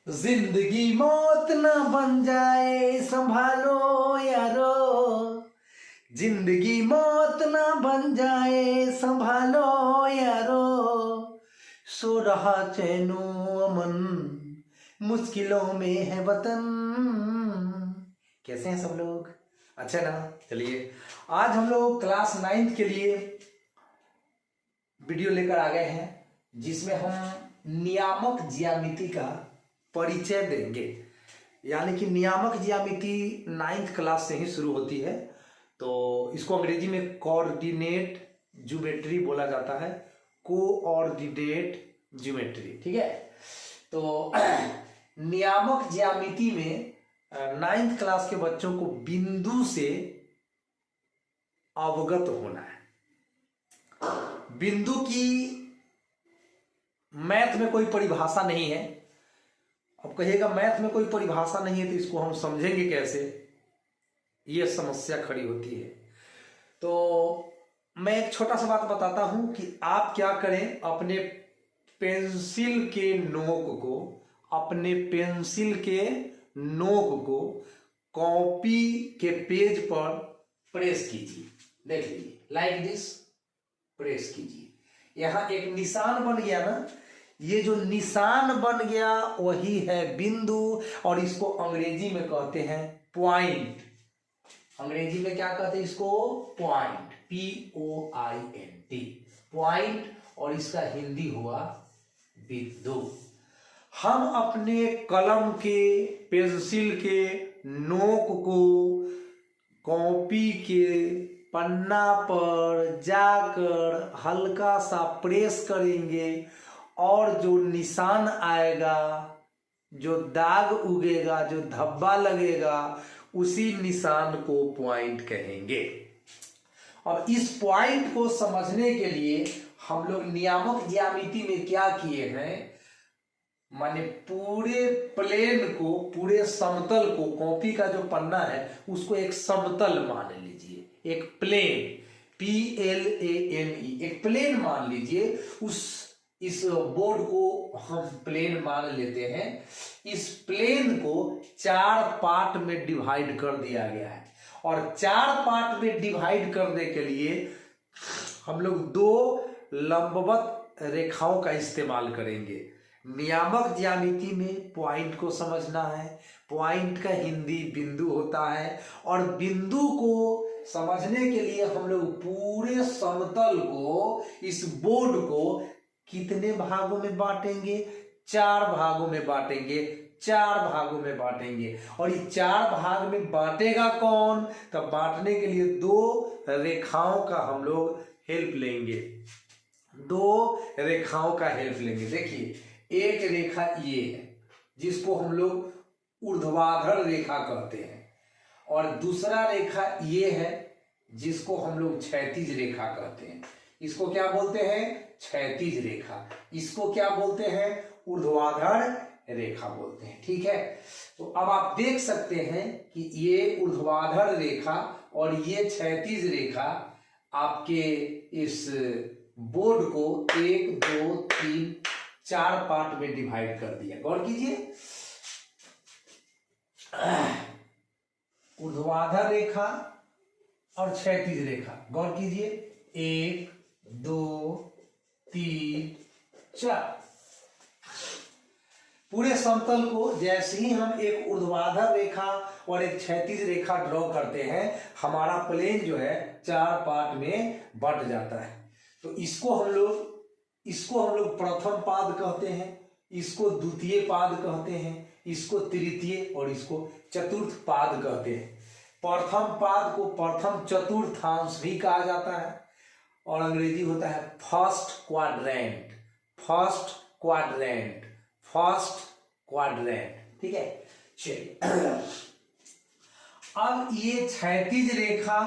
जिंदगी मौत ना बन जाए संभालो यारो, जिंदगी मौत ना बन जाए संभालो यारो, सो रहा चैनो अमन मुश्किलों में है वतन। कैसे हैं सब लोग? अच्छा ना? चलिए आज हम लोग क्लास 9th के लिए वीडियो लेकर आ गए हैं जिसमें हम नियामक ज्यामिति का परिचय देंगे। यानी कि नियामक ज्यामिति 9th क्लास से ही शुरू होती है, तो इसको अंग्रेजी में कोऑर्डिनेट ज्योमेट्री बोला जाता है, कोऑर्डिनेट ज्योमेट्री। ठीक है, तो नियामक ज्यामिति में 9th क्लास के बच्चों को बिंदु से अवगत होना है। बिंदु की मैथ में कोई परिभाषा नहीं है। अब कहिएगा मैथ में कोई परिभाषा नहीं है तो इसको हम समझेंगे कैसे, ये समस्या खड़ी होती है। तो मैं एक छोटा सा बात बताता हूं कि आप क्या करें, अपने पेंसिल के नोक को, अपने पेंसिल के नोक को कॉपी के पेज पर प्रेस कीजिए। देख लीजिए, लाइक दिस, प्रेस कीजिए। यहां एक निशान बन गया ना, ये जो निशान बन गया वही है बिंदु, और इसको अंग्रेजी में कहते हैं पॉइंट। अंग्रेजी में क्या कहते हैं इसको? Point, POINT, point. और इसका हिंदी हुआ बिंदु। हम अपने कलम के, पेंसिल के नोक को कॉपी के पन्ना पर जाकर हल्का सा प्रेस करेंगे और जो निशान आएगा, जो दाग उगेगा, जो धब्बा लगेगा, उसी निशान को पॉइंट कहेंगे। और इस पॉइंट को समझने के लिए हम लोग नियामक ज्यामिति में क्या किए हैं, माने पूरे प्लेन को, पूरे समतल को, कॉपी का जो पन्ना है उसको एक समतल मान लीजिए, एक प्लेन, PLANE, एक प्लेन मान लीजिए। इस बोर्ड को हम प्लेन मान लेते हैं। इस प्लेन को 4 पार्ट में डिवाइड कर दिया गया है, और 4 पार्ट में डिवाइड करने के लिए हम लोग 2 लंबवत रेखाओं का इस्तेमाल करेंगे। नियामक ज्यामिति में पॉइंट को समझना है, पॉइंट का हिंदी बिंदु होता है, और बिंदु को समझने के लिए हम लोग पूरे समतल को, इस बोर्ड को कितने भागों में बांटेंगे? 4 भागों में बांटेंगे, 4 भागों में बांटेंगे। और ये 4 भाग में बांटेगा कौन? तब बांटने के लिए 2 रेखाओं का हम लोग हेल्प लेंगे, 2 रेखाओं का हेल्प लेंगे। देखिए, एक रेखा ये है जिसको हम लोग ऊर्ध्वाधर रेखा कहते हैं, और दूसरा रेखा ये है जिसको हम लोग क्षैतिज रेखा कहते हैं। इसको क्या बोलते हैं? क्षैतिज रेखा। इसको क्या बोलते हैं? ऊर्ध्वाधर रेखा बोलते हैं। ठीक है, तो अब आप देख सकते हैं कि ये ऊर्ध्वाधर रेखा और ये क्षैतिज रेखा आपके इस बोर्ड को 1, 2, 3, 4 पार्ट में डिवाइड कर दिया। गौर कीजिए, ऊर्ध्वाधर रेखा और क्षैतिज रेखा। गौर कीजिए, 1, 2, 3, 4। पूरे समतल को जैसे ही हम एक ऊर्ध्वाधर रेखा और एक क्षैतिज रेखा ड्रॉ करते हैं, हमारा प्लेन जो है 4 पार्ट में बंट जाता है। तो इसको हम लोग प्रथम पाद कहते हैं, इसको द्वितीय पाद कहते हैं, इसको तृतीय और इसको चतुर्थ पाद कहते हैं। प्रथम पाद को प्रथम चतुर्थांश भी कहा जाता है, और अंग्रेजी होता है first quadrant, first quadrant, first quadrant. ठीक है, चलिए अब ये क्षैतिज रेखा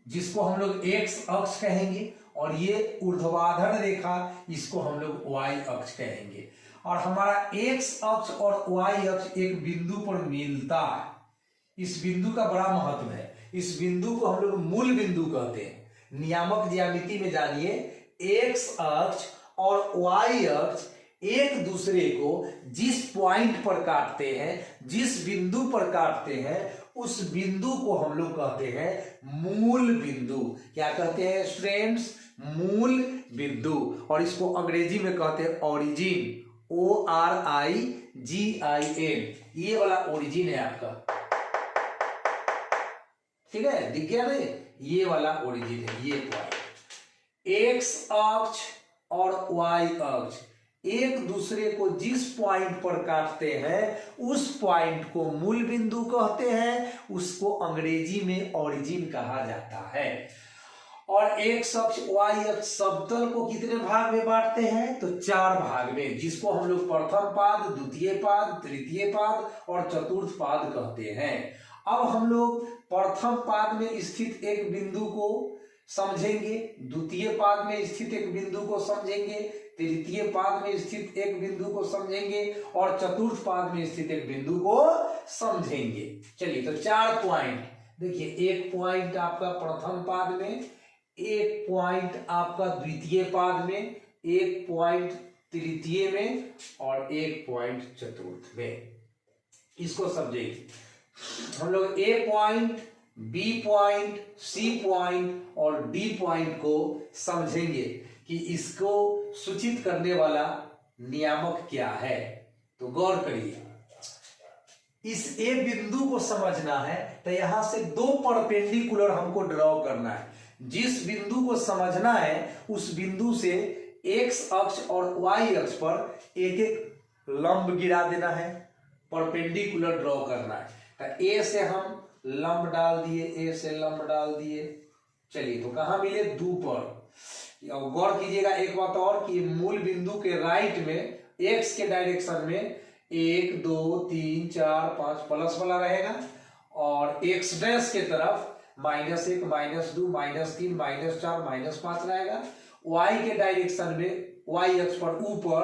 जिसको हम लोग X अक्ष कहेंगे, और ये ऊर्ध्वाधर रेखा इसको हम लोग Y अक्ष कहेंगे। और हमारा X अक्ष और Y अक्ष एक बिंदु पर मिलता है। इस बिंदु का बड़ा महत्व है। इस बिंदु को हम लोग मूल बिंदु कहते हैं। नियामक ज्यामिति में जानिए, X अक्ष और Y अक्ष एक दूसरे को जिस पॉइंट पर काटते हैं, जिस बिंदु पर काटते हैं, उस बिंदु को हम लोग कहते हैं मूल बिंदु। क्या कहते हैं स्टूडेंट्स? मूल बिंदु। और इसको अंग्रेजी में कहते हैं ओरिजिन, ORIGIN। ये वाला ओरिजिन है आपका, ठीक है, दिख गया नहीं? ये वाला ओरिजिन है। ये पॉइंट एक्स अक्ष और वाई अक्ष एक दूसरे को जिस पॉइंट पर काटते हैं उस पॉइंट को मूल बिंदु कहते हैं, उसको अंग्रेजी में ओरिजिन कहा जाता है। और एक्स अक्ष वाई अक्ष समतल को कितने भाग में बांटते हैं? तो 4 भाग में, जिसको हम लोग प्रथम पाद, द्वितीय पाद, तृतीय पाद और चतुर्थ पाद कहते हैं। अब हम लोग प्रथम पाद में स्थित एक बिंदु को समझेंगे, द्वितीय पाद में स्थित एक बिंदु को समझेंगे, तृतीय पाद में स्थित एक बिंदु को समझेंगे और चतुर्थ पाद में स्थित एक बिंदु को समझेंगे। चलिए, तो 4 पॉइंट देखिए, एक पॉइंट आपका प्रथम पाद में, एक पॉइंट आपका द्वितीय पाद में, एक पॉइंट तृतीय में और एक पॉइंट चतुर्थ में। इसको समझेंगे हम लोग। A point, B point, C point और डी पॉइंट को समझेंगे कि इसको सूचित करने वाला नियामक क्या है। तो गौर करिए, इस ए बिंदु को समझना है तो यहां से 2 परपेंडिकुलर हमको ड्रॉ करना है। जिस बिंदु को समझना है उस बिंदु से एक्स अक्ष और वाई अक्ष पर एक एक लंब गिरा देना है, परपेंडिकुलर ड्रॉ करना है। तो ए से हम लंब डाल दिए, ए से लंब डाल दिए। चलिए, तो कहां मिले? 2 पर। गौर कीजिएगा एक बात और कि मूल बिंदु के राइट में एक्स के डायरेक्शन में 1 2 3 4 5 प्लस वाला रहेगा और एक्स डैश के तरफ -1 -2 -3 -4 -5 रहेगा। वाई के डायरेक्शन में वाई अक्ष पर ऊपर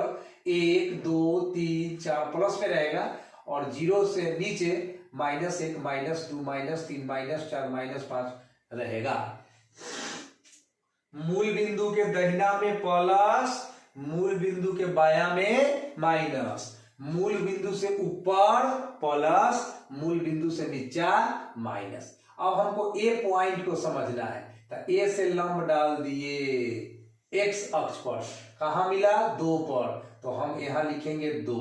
1 2 3 4 प्लस में रहेगा और 0 से नीचे -1 -2 -3 -4 -5 रहेगा। मूल बिंदु के दहिना में प्लस, मूल बिंदु के बायां में माइनस, मूल बिंदु से ऊपर प्लस, मूल बिंदु से नीचा माइनस। अब हमको ए पॉइंट को समझना है तो ए से लंब डाल दिए एक्स अक्ष पर, कहां मिला? 2 पर, तो हम यहां लिखेंगे 2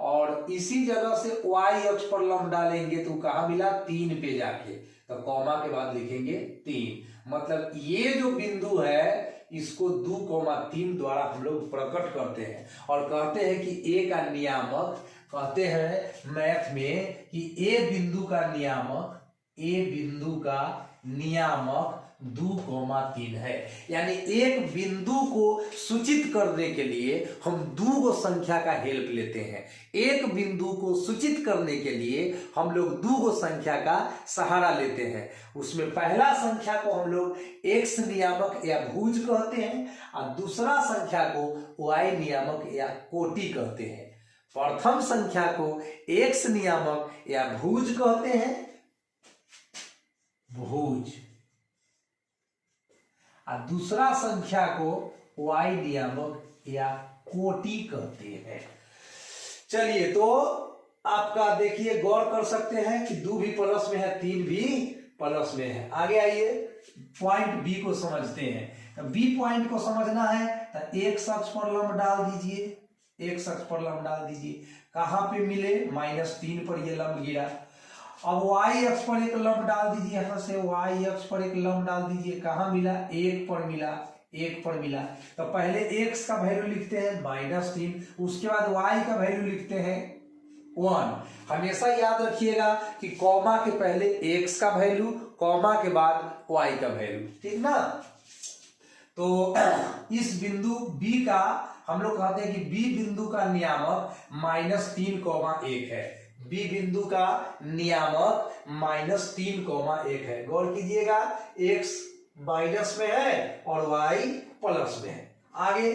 और इसी जगह से वाई अक्ष पर लंब डालेंगे तो कहां मिला? 3 पे जाके, तो कॉमा के बाद लिखेंगे 3। मतलब ये जो बिंदु है इसको 2,3 द्वारा हम लोग प्रकट करते हैं और कहते हैं कि ए का नियामक, कहते हैं मैथ में कि ए बिंदु का नियामक, ए बिंदु का नियामक 2,3 है। यानी एक बिंदु को सूचित करने के लिए हम 2 संख्या का हेल्प लेते हैं। एक बिंदु को सूचित करने के लिए हम लोग 2 संख्या का सहारा लेते हैं। उसमें पहला संख्या को हम लोग एक्स नियामक या भुज कहते हैं और दूसरा संख्या को वाई नियामक या कोटि कहते हैं। प्रथम संख्या को एक्स नियामक या भुज कहते हैं, भुज, और दूसरा संख्या को वाई नियामक या कोटि कहते हैं। चलिए, तो आपका देखिए गौर कर सकते हैं कि 2 भी प्लस में है, 3 भी प्लस में है। आगे आइए, पॉइंट बी को समझते हैं। तो बी पॉइंट को समझना है तो एक्स अक्ष पर लंब डाल दीजिए, एक्स अक्ष पर लंब डाल दीजिए। कहां पे मिले? -3 पर ये लंब गिरा। अब y अक्ष पर एक लंब डाल दीजिए, यहां से y अक्ष पर एक लंब डाल दीजिए। कहां मिला? 1 पर मिला, 1 पर मिला। तो पहले x का वैल्यू लिखते हैं -3, उसके बाद y का वैल्यू लिखते हैं 1। हमेशा याद रखिएगा कि कॉमा के पहले x का वैल्यू, कॉमा के बाद y का वैल्यू, ठीक ना। तो इस बिंदु b का हम लोग कहते हैं कि b बिंदु का नियामक -3,1 है। बी बिंदु का नियामक -3,1 है। गौर कीजिएगा, x माइनस में है और y प्लस में है। आगे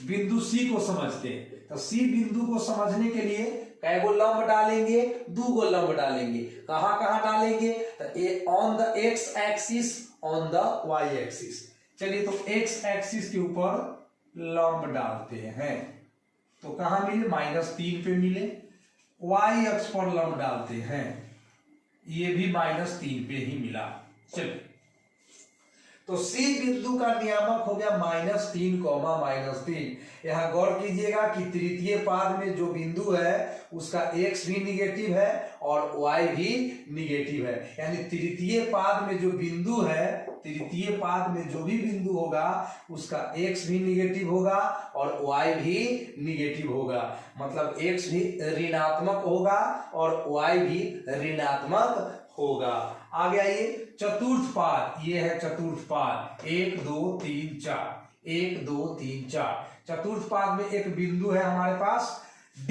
बिंदु सी को समझते हैं। तो सी बिंदु को समझने के लिए कै गो लंब डालेंगे? 2 लंब डालेंगे। कहां कहां डालेंगे? तो on the x axis, on the y axis. चलिए, तो एक्स एक्सिस के ऊपर लंब डालते हैं। तो कहाँ मिले, -3 पे मिले। y अक्ष पर लंब डालते हैं, ये भी -3 पे ही मिला। चलिए, तो C बिंदु का नियामक हो गया -3, -3। यहां गौर कीजिएगा कि तृतीय पाद में जो बिंदु है उसका x भी निगेटिव है और y भी निगेटिव है। यानी तृतीय पाद में जो बिंदु है, तृतीय पाद में जो भी बिंदु होगा उसका x भी निगेटिव होगा और y भी निगेटिव होगा। मतलब x भी ऋणात्मक होगा और y भी ऋणात्मक होगा। आगे आइए, चतुर्थ पाद, ये है चतुर्थ पाद, 1 2 3 4, 1 2 3 4। चतुर्थ पाद में एक बिंदु है हमारे पास D।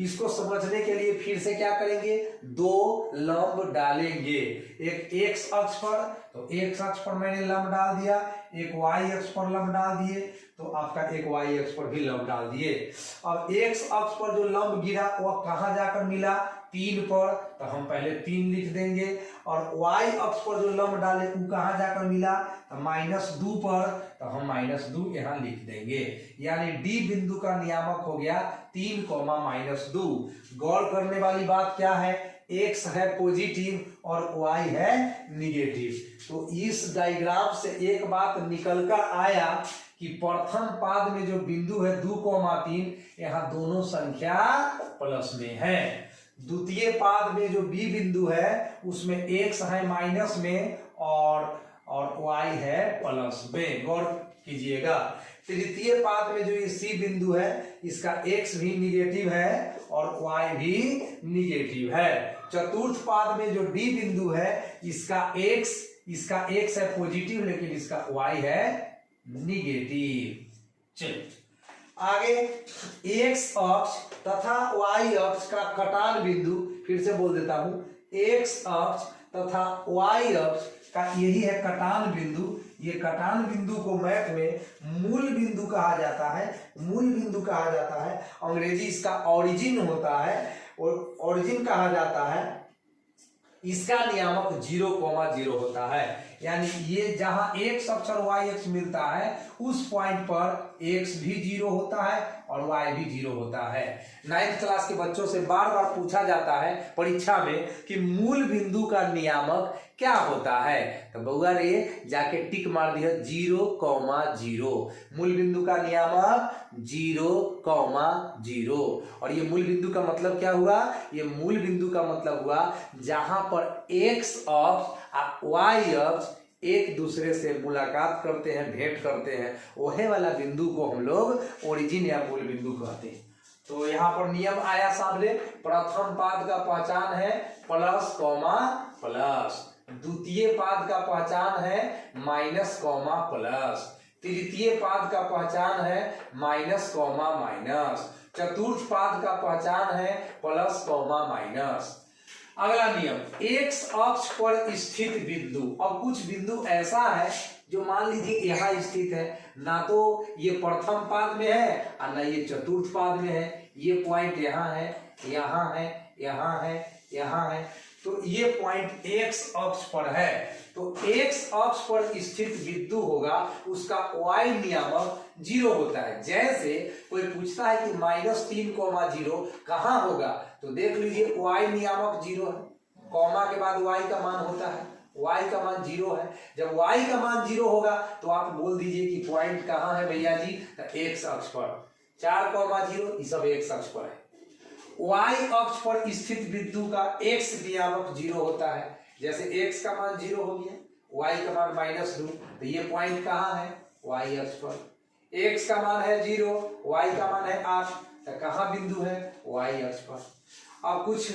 इसको समझने के लिए फिर से क्या करेंगे, 2 लंब डालेंगे, एक x अक्ष पर, तो x अक्ष पर मैंने लंब डाल दिया, एक y अक्ष पर लंब डाल दिए, तो आपका एक y अक्ष पर भी लंब डाल दिए। अब x अक्ष पर जो लंब गिरा वह कहां जाकर मिला, 3 पर, तो हम पहले 3 लिख देंगे। और y अक्ष पर जो लंब डाले वो कहां जाकर मिला, तो -2 पर, तो हम -2 यहां लिख देंगे। यानी D बिंदु का नियामक हो गया 3, -2। गौर करने वाली बात क्या है, x है पॉजिटिव और y है निगेटिव। तो इस डायग्राम से एक बात निकल कर आया कि प्रथम पाद में जो बिंदु है 2, 3, यहाँ दोनों संख्या प्लस में है। द्वितीय पाद में जो B बिंदु है उसमें x है माइनस में और y है प्लस में। गौर कीजिएगा, तृतीय पाद में जो ये C बिंदु है इसका x भी निगेटिव है और y भी निगेटिव है। चतुर्थ पाद में जो D बिंदु है इसका x है पॉजिटिव लेकिन इसका y है निगेटिव। चलिए आगे, x अक्ष तथा y अक्ष का कटान बिंदु, फिर से बोल देता हूं, x अक्ष तथा y अक्ष का यही है कटान बिंदु। ये कटान बिंदु को मैथ में मूल बिंदु कहा जाता है, मूल बिंदु कहा जाता है। अंग्रेजी इसका ओरिजिन होता है और ओरिजिन कहा जाता है। इसका नियामक 0,0 होता है। यानी ये जहां x अक्ष और y अक्ष मिलता है उस पॉइंट पर x भी 0 होता है और y भी 0 होता है। 9th क्लास के बच्चों से बार बार पूछा जाता है परीक्षा में कि मूल बिंदु का नियामक क्या होता है, तो बउआ रे जाके टिक मार दिया 0,0। मूल बिंदु का नियामक 0,0। और ये मूल बिंदु का मतलब क्या हुआ, ये मूल बिंदु का मतलब हुआ जहां पर x अक्ष और y अक्ष एक दूसरे से मुलाकात करते हैं, भेंट करते हैं, वह वाला बिंदु को हम लोग ओरिजिन या मूल बिंदु कहते हैं। तो यहाँ पर नियम आया सामने, प्रथम पाद का पहचान है प्लस कॉमा प्लस, द्वितीय पाद का पहचान है माइनस कॉमा प्लस, तृतीय पाद का पहचान है माइनस कॉमा माइनस, चतुर्थ पाद का पहचान है प्लस कॉमा माइनस। अगला नियम, x अक्ष पर स्थित बिंदु। अब कुछ बिंदु ऐसा है जो मान लीजिए यहाँ स्थित है, ना तो ये प्रथम पाद में है और ना ये चतुर्थ पाद में है। ये पॉइंट यहाँ है, यहाँ है, यहाँ है, यहाँ है, तो ये पॉइंट x अक्ष पर है। तो x अक्ष पर स्थित बिंदु होगा उसका y नियामक 0 होता है। जैसे कोई पूछता है कि -3,0 कहाँ होगा, तो देख लीजिए y नियामक 0 है, कॉमा के बाद y का मान होता है, y का मान 0 है। जब y का मान 0 होगा तो आप बोल दीजिए कि पॉइंट कहाँ है भैया जी, तो x अक्ष पर। 4,0 ये सब x अक्ष पर है। y अक्ष पर स्थित बिंदु का x नियामक 0 होता है। जैसे x का मान 0 हो गया, y का मान -2, तो ये पॉइंट कहाँ है, y अक्ष पर। x का मान है 0, y का मान है 8, तो कहाँ बिंदु है, y अक्ष पर। अब कुछ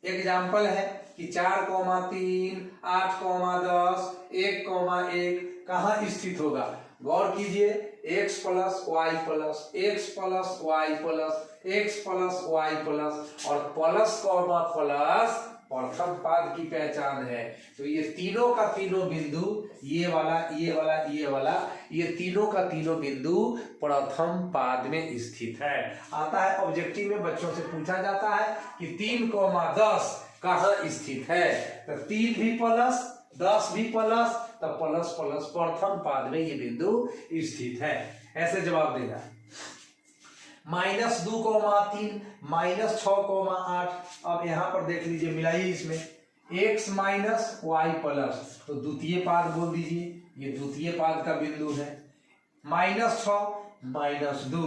एग्जाम्पल है कि 4,3, 8,10, 1,1 कहाँ स्थित होगा। गौर कीजिए, x plus y plus, x plus y plus, x plus y plus और प्लस कॉमा प्लस प्रथम पाद की पहचान है। तो ये तीनों का तीनों बिंदु, ये वाला, ये वाला, ये वाला, ये तीनों का तीनों बिंदु प्रथम पाद में स्थित है। आता है ऑब्जेक्टिव में, बच्चों से पूछा जाता है कि 3,10 कहाँ स्थित है, तो 3 भी प्लस 10 भी प्लस, तो प्लस प्लस प्रथम पाद में ये बिंदु स्थित है। ऐसे जवाब देना। -2,3 -6,8। अब यहां पर देख लीजिए, मिलाइए इसमें x माइनस वाई प्लस, तो द्वितीय पाद बोल दीजिए, ये द्वितीय पाद का बिंदु है। -6 -2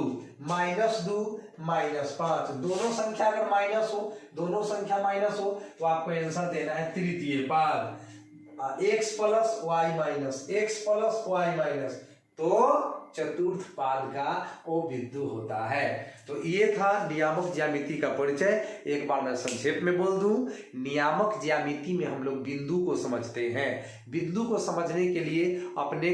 -5, दोनों संख्या अगर माइनस हो, दोनों संख्या माइनस हो तो आपको आंसर देना है तृतीय पाद, x plus y minus, x plus y minus, तो चतुर्थ पाद का वो बिंदु होता है। तो ये था नियामक ज्यामिति का परिचय। एक बार मैं संक्षेप में बोल दूं, नियामक ज्यामिति में हम लोग बिंदु को समझते हैं। बिंदु को समझने के लिए अपने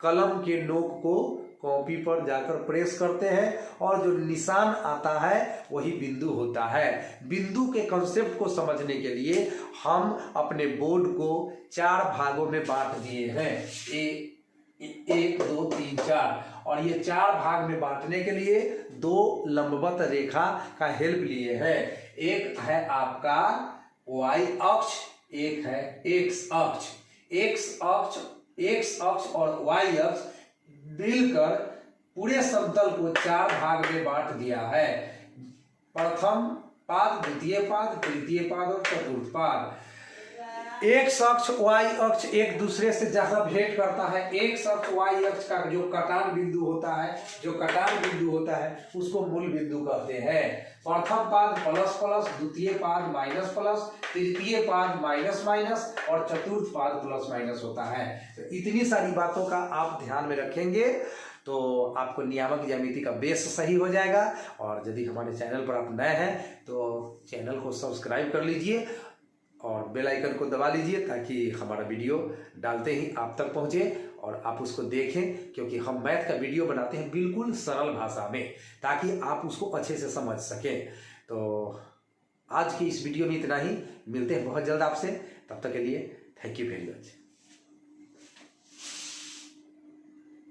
कलम के नोक को कॉपी पर जाकर प्रेस करते हैं और जो निशान आता है वही बिंदु होता है। बिंदु के कॉन्सेप्ट को समझने के लिए हम अपने बोर्ड को 4 भागों में बांट दिए हैं, 1 2 3 4, और ये 4 भाग में बांटने के लिए 2 लंबवत रेखा का हेल्प लिए हैं। एक है आपका y अक्ष, एक है x अक्ष। x अक्ष और y अक्ष मिलकर पूरे समतल को 4 भाग में बांट दिया है। प्रथम पाद, द्वितीय पाद, तृतीय पाद और चतुर्थ पाद। एक्स अक्ष वाई अक्ष एक दूसरे से जहां भेंट करता है, एक्स अक्ष वाई अक्ष का जो कटान बिंदु होता है, उसको मूल बिंदु कहते हैं। प्रथम पाद प्लस प्लस, द्वितीय पाद माइनस प्लस, तृतीय पाद माइनस माइनस और चतुर्थ पाद प्लस माइनस होता है। तो इतनी सारी बातों का आप ध्यान में रखेंगे तो आपको नियामक ज्यामिति का बेस सही हो जाएगा। और यदि हमारे चैनल पर आप नए हैं तो चैनल को सब्सक्राइब कर लीजिए और बेल आइकन को दबा लीजिए ताकि हमारा वीडियो डालते ही आप तक पहुंचे और आप उसको देखें, क्योंकि हम मैथ का वीडियो बनाते हैं बिल्कुल सरल भाषा में ताकि आप उसको अच्छे से समझ सकें। तो आज की इस वीडियो में इतना ही, मिलते हैं बहुत जल्द आपसे, तब तक के लिए थैंक यू वेरी मच।